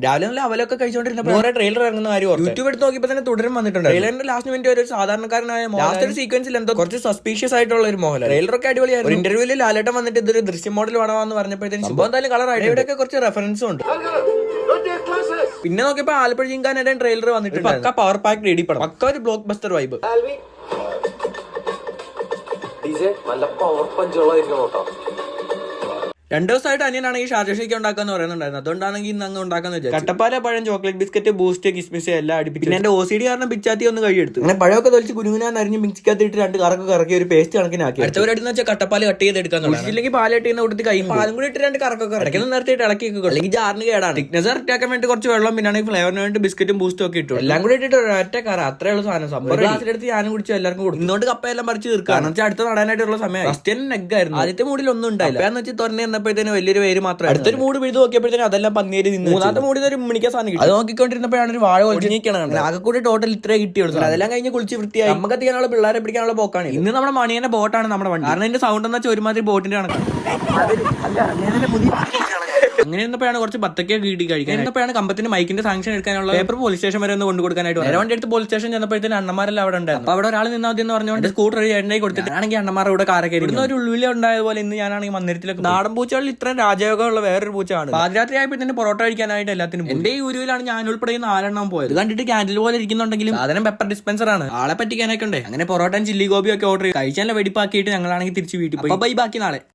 രാവിലെ നല്ല അവലൊക്കെ കഴിച്ചുകൊണ്ടിരുന്നപ്പോൾ ട്രെയിലർ ഇറങ്ങുന്ന കാര്യം യൂട്യൂബ് എടുത്ത് നോക്കിയപ്പോൾ തന്നെ തുടരും വന്നിട്ടുണ്ട്. ട്രെയിലറിന്റെ ലാസ്റ്റ് മിനിറ്റ് ഒരു സാധാരണക്കാരനായ ലാസ്റ്റ് ഒരു സീക്വൻസിൽ എന്തോ കുറച്ച് സസ്പീഷ്യസ് ആയിട്ടുള്ള ഒരു മോഹൻലാൽ. ട്രെയിലറൊക്കെ അടിപൊളിയായിരുന്നു. ഇന്റർവ്യൂവിൽ ലാലേട്ടൻ വന്നിട്ട് ഇതൊരു ദൃശ്യം മോഡൽ വേണമെന്ന് പറഞ്ഞപ്പോഴത്തേക്കും സംഭവം എന്തായാലും കളറായിട്ട് ഇവിടെയൊക്കെ കുറച്ച് റെഫറൻസും ഉണ്ട്. പിന്നെ നോക്കിയപ്പോൾ ആലപ്പുഴ ജിങ്കാനയുടെ ട്രെയിലർ വന്നിട്ട് പക്ക പവർ പാക്ക് റെഡി പടം, പക്ക ഒരു ബ്ലോക്ക് ബസ്റ്റർ വൈബ്. നല്ല പവർ പഞ്ചുകളായിരിക്കും കേട്ടോ. 2 ദിവസമായിട്ട് അനിയനാണ് ഈ ഷാർജ ഉണ്ടാക്കാന്ന് പറയുന്നുണ്ടായിരുന്നു. അതുകൊണ്ടാണെങ്കിൽ ഇന്ന് അങ്ങ് ഉണ്ടാക്കാന്ന് വെച്ചാൽ കട്ടപ്പാല പഴം, ചോക്ലേറ്റ് ബിസ്ക്കറ്റ്, ബൂസ്റ്റ്, കിസ്മിസ് എല്ലാം അടുപ്പിച്ച് പിന്നെ എന്റെ OCD കാരണം പിച്ചാത്തി ഒന്ന് കഴിയെടുത്തു. അങ്ങനെ പഴമൊക്കെ തൊലിച്ച് കുരുങ്ങുനാൻ അരിഞ്ഞ് മിക്സിക്കകത്തിട്ട് 2 കറക്കി ഒരു പേസ്റ്റ് കണക്കിനാക്കി. അടുത്തവരായിട്ട് വെച്ചാൽ കട്ടപ്പാല് കട്ട് ചെയ്തെടുക്കാന്നുള്ളത്. ഇല്ലെങ്കിൽ പാല് കട്ട് ചെയ്യുന്ന കൊടുത്ത് കൈ പാലും കൂടി ഇട്ട് 2 കറക്കൊക്കെ ഇടയ്ക്കൊന്ന് നിർത്തിയിട്ട് ഇളക്കി വെക്കും. അല്ലെങ്കിൽ ജാറിന് കേടാണ്. തിക്നെസ് കറക്റ്റാക്കാൻ വേണ്ടി കുറച്ച് വെള്ളം, പിന്നെ ഫ്ലേവറിന് വേണ്ടി ബിസ്ക്കറ്റും ബൂസ്റ്റും ഒക്കെ ഇട്ടു. എല്ലാം കൂടി ഇട്ടിട്ട് ഒരൊറ്റ കറ, അത്രയുള്ള സാധനം. സംഭവം ഗ്ലാസ്സിലെടുത്ത് ഞാനും കുടിച്ചു എല്ലാവർക്കും കൊടുത്തു. ഇന്നോട്ട് കപ്പയെല്ലാം പറിച്ച് തീർക്കുക. കാരണം വെച്ചാൽ അടുത്ത നടാനായിട്ടുള്ള സമയം ഫസ്റ്റ് നെഗ്ഗായിരുന്നു. ആദ്യത്തെ മൂടിൽ ഒന്നും ഉണ്ടായില്ല. എന്ന് വെച്ചാൽ തുറന്നു തന്നപ്പോഴത്തേന് വലിയൊരു പേര് മാത്രം. അടുത്തൊരു മൂട് പിഴുത് നോക്കിയപ്പോഴത്തേനും അതെല്ലാം പന്നീര് നിന്ന്. മൂന്നാമത്തെ മൂടിൽ ഒരു മിണിക്കാൻ സാധനം കിട്ടി. അത് നോക്കിക്കൊണ്ടിരുന്നപ്പോഴാണ് ഒരു വാഴ ഒഴിഞ്ഞിരിക്കണം. ആകെ കൂടി ടോട്ടൽ ഇത്രേ കിട്ടിയുള്ളൂ. അതെല്ലാം കഴിഞ്ഞ് കുളിച്ച് വൃത്തിയായി നമുക്ക് എത്തിക്കാനുള്ള പിള്ളേരെ പിടിക്കാനുള്ള പോക്കാണ്. ഇന്ന് നമ്മുടെ മണിയന്റെ ബോട്ടാണ് നമ്മുടെ വണ്ടി. കാരണം ഇതിന്റെ സൗണ്ട് എന്ന് വെച്ചാൽ ഒരുമാതിരി ബോട്ടിന്റെ കണക്ക്. അങ്ങനെ ഇരുന്നപ്പോഴാണ് കുറച്ച് ബത്തക്കെ കിട്ടി കഴിക്കാൻ. എന്നപ്പോഴാണ് കമ്പത്തിന് മൈക്കിന്റെ സാങ്ഷൻ എടുക്കാനുള്ള പേപ്പർ പോലീസ് സ്റ്റേഷൻ വരെ ഒന്ന് കൊണ്ടു കൊടുക്കാനായിട്ട് വണ്ടി എടുത്ത് പോലീസ് സ്റ്റേഷൻ ചെന്നപ്പോഴത്തേന് അണ്ണന്മാരെല്ലാം അവിടെ ഉണ്ടായിരുന്നു. അപ്പോൾ അവിടെ ഒരാൾ നിന്നാദ്യം എന്ന് പറഞ്ഞുകൊണ്ട് സ്കൂട്ടർ എണ്ണയിൽ കൊടുത്തിട്ടാണെങ്കിൽ അണ്ണന്മാർ ഇവിടെ കാരൊക്കെ ഇടുന്ന ഒരു ഉള്ളിൽ ഉണ്ടായതുപോലെ ഇന്ന് ഞാനാണെങ്കിൽ മന്ദിരത്തിലേക്ക്. നാടൻ പൂച്ചകളിൽ ഇത്രയും രാജയോഗമുള്ള വേറൊരു പൂച്ചയാണ്. പാതിരാത്രി ആയപ്പോഴത്തേന് പൊറോട്ട കഴിക്കാനായിട്ട് എല്ലാത്തിനും എന്റെ ഈ ഉരുവിലാണ് ഞാൻ ഉൾപ്പെടെ 4 പോയത്. കണ്ടിട്ട് ക്യാൻഡിൽ പോലെ ഇരിക്കുന്നുണ്ടെങ്കിലും സാധനം പെപ്പർ ഡിസ്പെൻസർ ആണ്. ആളെ പറ്റിക്കാനൊക്കെ ഉണ്ട്. അങ്ങനെ പൊറോട്ടയും ചില്ലി ഗോപിയും ഒക്കെ ഓർഡർ ചെയ്ത് കഴിച്ചാൽ വെടിപ്പാക്കിയിട്ട് ഞങ്ങളാണെങ്കിൽ തിരിച്ച് വീട്ടിൽ പോയി. ബൈ, ബാക്കി നാളെ.